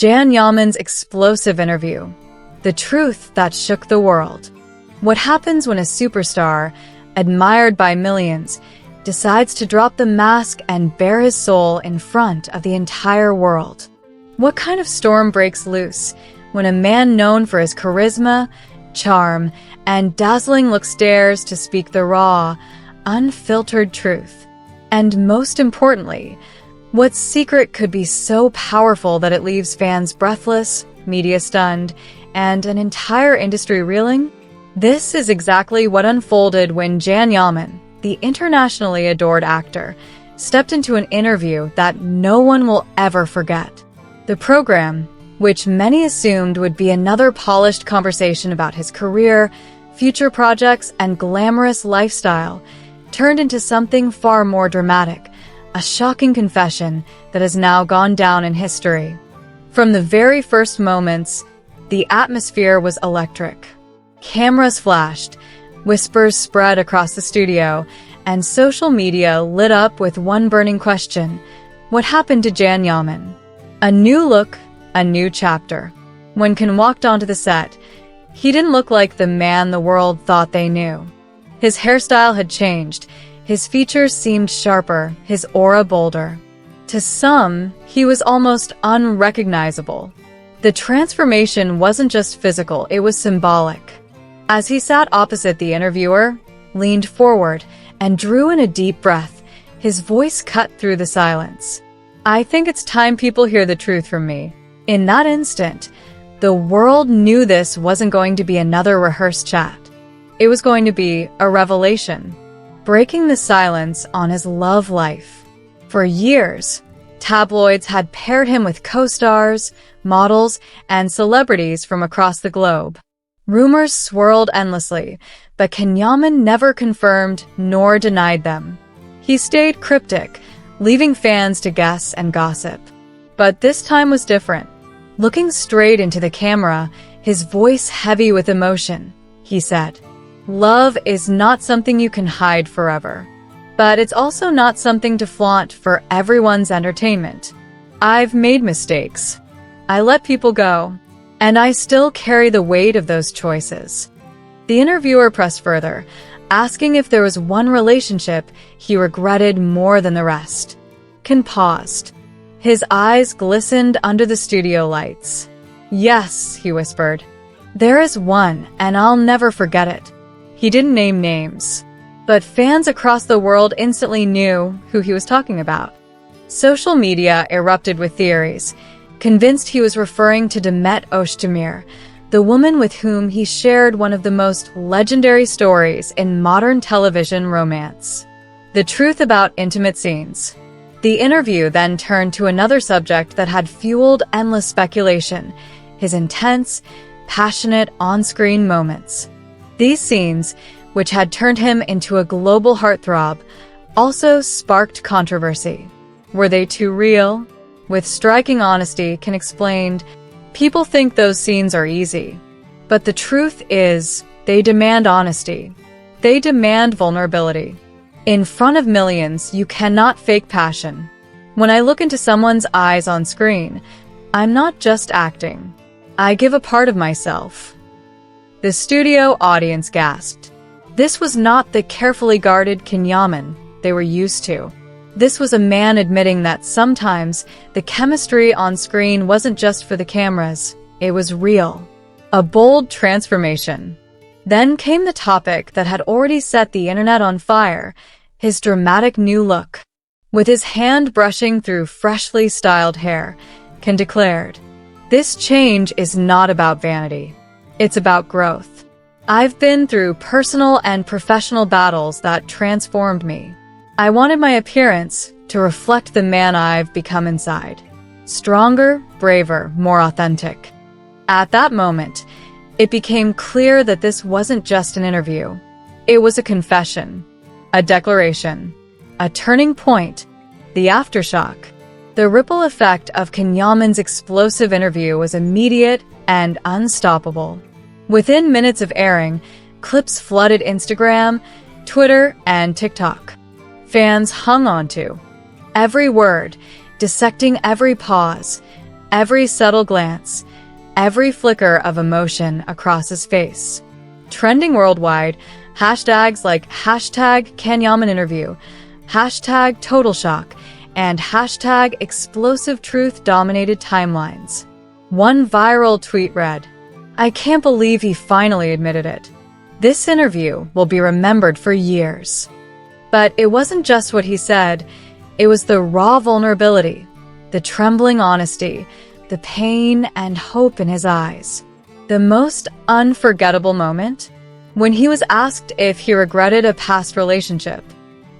Yaman's explosive interview. The truth that shook the world. What happens when a superstar, admired by millions, decides to drop the mask and bare his soul in front of the entire world? What kind of storm breaks loose when a man known for his charisma, charm, and dazzling looks dares to speak the raw, unfiltered truth? And most importantly, what secret could be so powerful that it leaves fans breathless, media stunned, and an entire industry reeling? This is exactly what unfolded when Yaman, the internationally adored actor, stepped into an interview that no one will ever forget. The program, which many assumed would be another polished conversation about his career, future projects, and glamorous lifestyle, turned into something far more dramatic, a shocking confession that has now gone down in history. From the very first moments, the atmosphere was electric. Cameras flashed, whispers spread across the studio, and social media lit up with one burning question: what happened to Yaman? A new look, a new chapter. When Can walked onto the set, he didn't look like the man the world thought they knew. His hairstyle had changed, his features seemed sharper, his aura bolder. To some, he was almost unrecognizable. The transformation wasn't just physical, it was symbolic. As he sat opposite the interviewer, leaned forward, and drew in a deep breath, his voice cut through the silence. "I think it's time people hear the truth from me." In that instant, the world knew this wasn't going to be another rehearsed chat. It was going to be a revelation, breaking the silence on his love life. For years, tabloids had paired him with co-stars, models, and celebrities from across the globe. Rumors swirled endlessly, but Yaman never confirmed nor denied them. He stayed cryptic, leaving fans to guess and gossip. But this time was different. Looking straight into the camera, his voice heavy with emotion, he said, "Love is not something you can hide forever. But it's also not something to flaunt for everyone's entertainment. I've made mistakes. I let people go. And I still carry the weight of those choices." The interviewer pressed further, asking if there was one relationship he regretted more than the rest. Can paused. His eyes glistened under the studio lights. "Yes," he whispered. "There is one, and I'll never forget it." He didn't name names, but fans across the world instantly knew who he was talking about. Social media erupted with theories, convinced he was referring to Demet Özdemir, the woman with whom he shared one of the most legendary stories in modern television romance. The truth about intimate scenes. The interview then turned to another subject that had fueled endless speculation: his intense, passionate on-screen moments. These scenes, which had turned him into a global heartthrob, also sparked controversy. Were they too real? With striking honesty, Can explained, "People think those scenes are easy. But the truth is, they demand honesty. They demand vulnerability. In front of millions, you cannot fake passion. When I look into someone's eyes on screen, I'm not just acting. I give a part of myself." The studio audience gasped. This was not the carefully guarded Yaman they were used to. This was a man admitting that sometimes the chemistry on screen wasn't just for the cameras, it was real. A bold transformation. Then came the topic that had already set the internet on fire: his dramatic new look. With his hand brushing through freshly styled hair, Can declared, "This change is not about vanity. It's about growth. I've been through personal and professional battles that transformed me. I wanted my appearance to reflect the man I've become inside. Stronger, braver, more authentic." At that moment, it became clear that this wasn't just an interview. It was a confession, a declaration, a turning point, the aftershock. The ripple effect of Yaman's explosive interview was immediate and unstoppable. Within minutes of airing, clips flooded Instagram, Twitter, and TikTok. Fans hung on to every word, dissecting every pause, every subtle glance, every flicker of emotion across his face. Trending worldwide, hashtags like hashtag Can Yaman interview, hashtag Total Shock, and hashtag Explosive Truth dominated timelines. One viral tweet read, "I can't believe he finally admitted it. This interview will be remembered for years." But it wasn't just what he said, it was the raw vulnerability, the trembling honesty, the pain and hope in his eyes. The most unforgettable moment? When he was asked if he regretted a past relationship.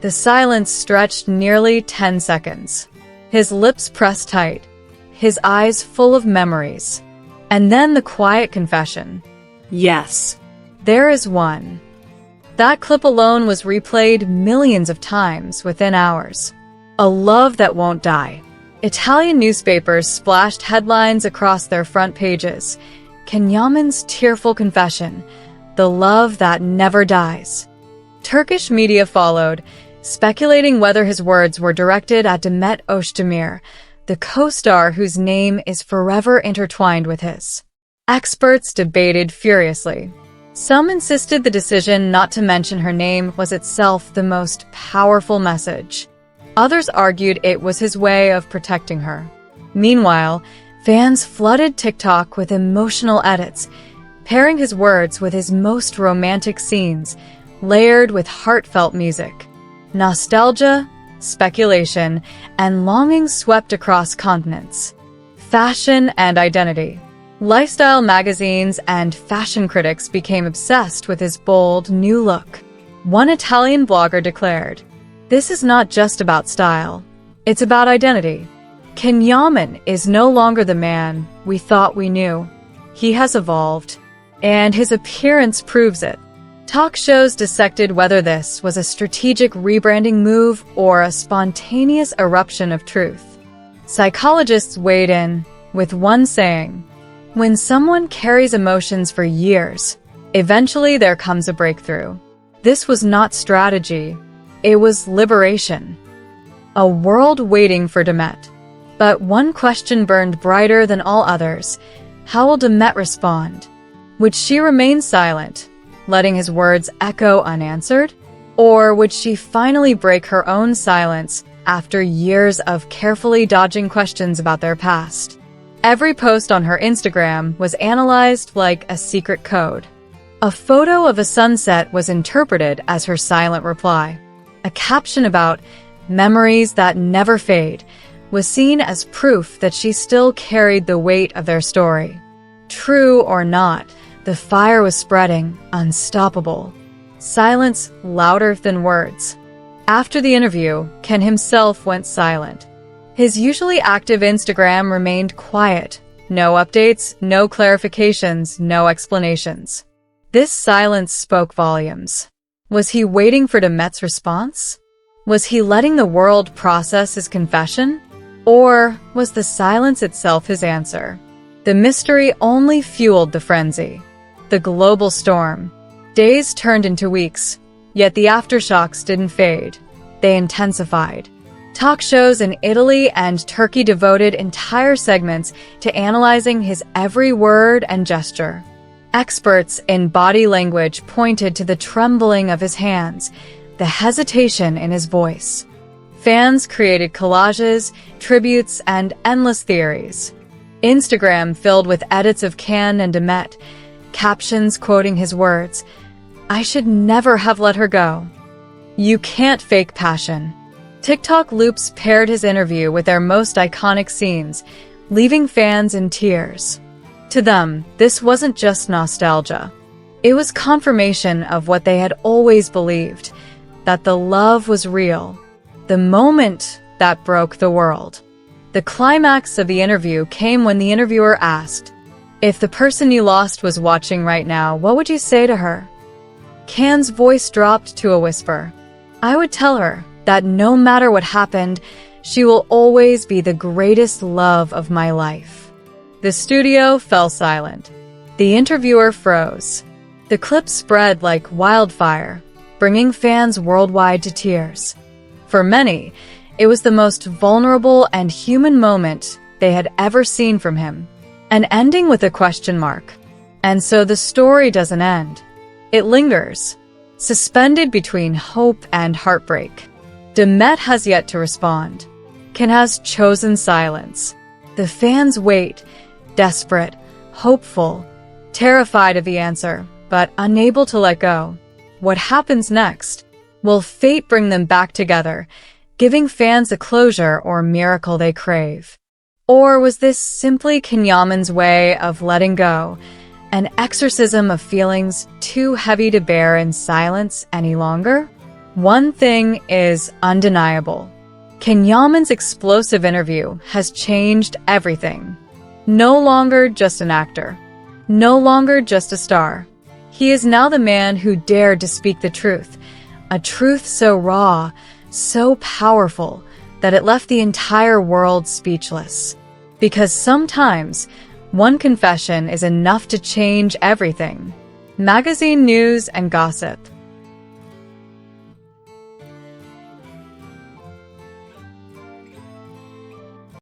The silence stretched nearly 10 seconds. His lips pressed tight, his eyes full of memories. And then the quiet confession. Yes, there is one. That clip alone was replayed millions of times within hours. A love that won't die. Italian newspapers splashed headlines across their front pages. Can Yaman's tearful confession, the love that never dies. Turkish media followed, speculating whether his words were directed at Demet Özdemir, the co-star whose name is forever intertwined with his. Experts debated furiously. Some insisted the decision not to mention her name was itself the most powerful message. Others argued it was his way of protecting her. Meanwhile, fans flooded TikTok with emotional edits, pairing his words with his most romantic scenes, layered with heartfelt music. Nostalgia, speculation, and longing swept across continents. Fashion and identity. Lifestyle magazines and fashion critics became obsessed with his bold, new look. One Italian blogger declared, "This is not just about style. It's about identity. Can Yaman is no longer the man we thought we knew. He has evolved, and his appearance proves it." Talk shows dissected whether this was a strategic rebranding move or a spontaneous eruption of truth. Psychologists weighed in, with one saying, "When someone carries emotions for years, eventually there comes a breakthrough." This was not strategy, it was liberation. A world waiting for Demet. But one question burned brighter than all others. How will Demet respond? Would she remain silent, letting his words echo unanswered? Or would she finally break her own silence after years of carefully dodging questions about their past? Every post on her Instagram was analyzed like a secret code. A photo of a sunset was interpreted as her silent reply. A caption about memories that never fade was seen as proof that she still carried the weight of their story. True or not, the fire was spreading, unstoppable. Silence louder than words. After the interview, Ken himself went silent. His usually active Instagram remained quiet. No updates, no clarifications, no explanations. This silence spoke volumes. Was he waiting for Demet's response? Was he letting the world process his confession? Or was the silence itself his answer? The mystery only fueled the frenzy. The global storm. Days turned into weeks, yet the aftershocks didn't fade. They intensified. Talk shows in Italy and Turkey devoted entire segments to analyzing his every word and gesture. Experts in body language pointed to the trembling of his hands, the hesitation in his voice. Fans created collages, tributes, and endless theories. Instagram filled with edits of Can and Demet, captions quoting his words, "I should never have let her go." You can't fake passion. TikTok loops paired his interview with their most iconic scenes, leaving fans in tears. To them, this wasn't just nostalgia. It was confirmation of what they had always believed, that the love was real, the moment that broke the world. The climax of the interview came when the interviewer asked, "If the person you lost was watching right now, what would you say to her?" Can's voice dropped to a whisper. "I would tell her that no matter what happened, she will always be the greatest love of my life." The studio fell silent. The interviewer froze. The clip spread like wildfire, bringing fans worldwide to tears. For many, it was the most vulnerable and human moment they had ever seen from him, and ending with a question mark. And so the story doesn't end. It lingers, suspended between hope and heartbreak. Demet has yet to respond. Ken has chosen silence. The fans wait, desperate, hopeful, terrified of the answer, but unable to let go. What happens next? Will fate bring them back together, giving fans the closure or miracle they crave? Or was this simply Yaman's way of letting go, an exorcism of feelings too heavy to bear in silence any longer? One thing is undeniable. Yaman's explosive interview has changed everything. No longer just an actor. No longer just a star. He is now the man who dared to speak the truth. A truth so raw, so powerful, that it left the entire world speechless. Because sometimes, one confession is enough to change everything. Magazine news and gossip.